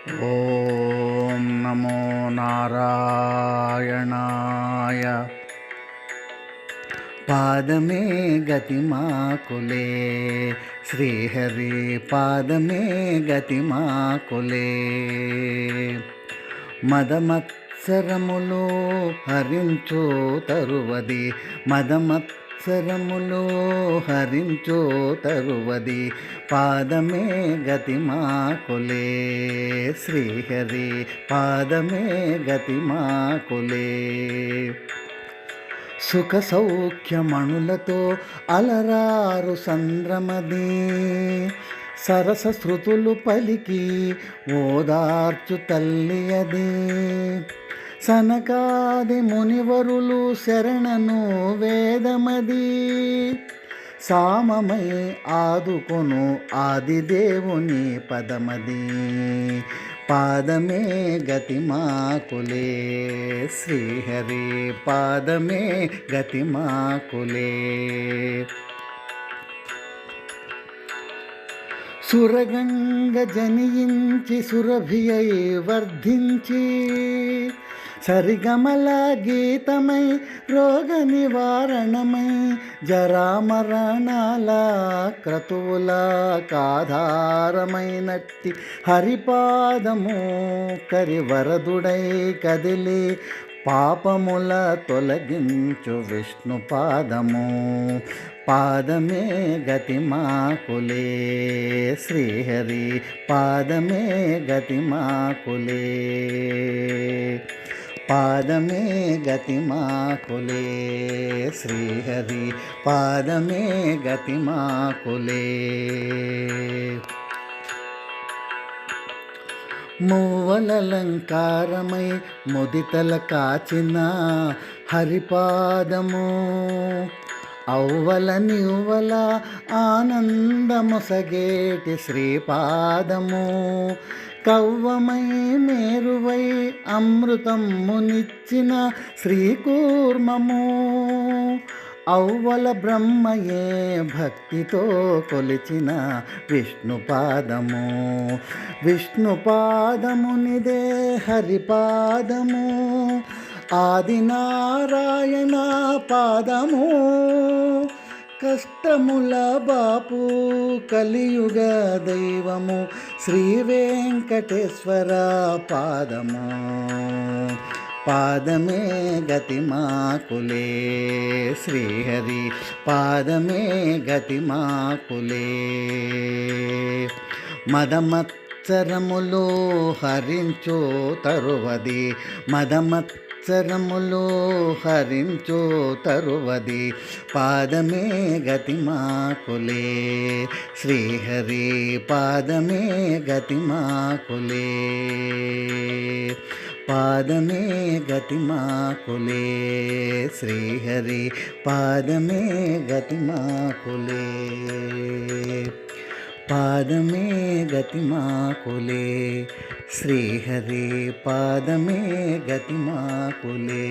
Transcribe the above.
ఓం నమో నారాయణాయ. పాదమే గతి మాకులే శ్రీహరి, పాదమే గతి మాకులే. మదమత్సరములో హరించో తరువది, మదమత్సరములో హరించో తరువది. పాదమే గతి మాకులే శ్రీహరి, పాదమే గతి మాకులే. సుఖ సౌఖ్యమణులతో అలరారు సంద్రమది, సరస శృతులు పలికి ఓదార్చు తల్లి అది. సనకాది మునివరులు శరణను వేదమది, సామమై ఆదుకొను ఆదిదేవుని పదమది. పాదమే గతి మాకులే శ్రీహరి, పాదమే గతి మాకులే. సురగంగ జనించి సురభియై వర్ధించి, సరిగమల గీతమై రోగ నివారణమై, జరామరణాల క్రతువుల కాధారమైనట్టి హరిపాదము కరివరదుడై కదిలి, పాపముల తొలగించు విష్ణు పాదము. పాదమే గతి మాకులే శ్రీహరి, పాదమే గతి మాకులే. పాదమే గతి మాకులే శ్రీహరి, పాదమే గతి మాకులే. మూవలలంకారమై ముదితల కాచిన హరిపాదము, ఔవల నివ్వల ఆనందమొసగేటి శ్రీపాదము. కవ్వమై మేరువై అమృతమునిచ్చిన శ్రీకూర్మము, ఔవల బ్రహ్మయే భక్తితో కొలిచిన విష్ణుపాదము. విష్ణుపాదమునిదే హరిపాదము, ఆదినారాయణ పాదము. కష్టముల బాపు కలియుగ దైవము, శ్రీ వెంకటేశ్వర పాదము. పాదమే గతి మాకులే శ్రీహరి, పాదమే గతి మాకులే. మదమత్సరములో హరించో తరువది, మదమత్సరములో హరించో తరువది. పాదమే గతి మాకులే శ్రీహరి, పాదమే గతి మాకులే. పాదమే గతి మాకులే శ్రీహరి, పాదమే గతి మాకులే. పాదమే గతి మాకులే శ్రీహరి, పాదమే గతి మాకులే.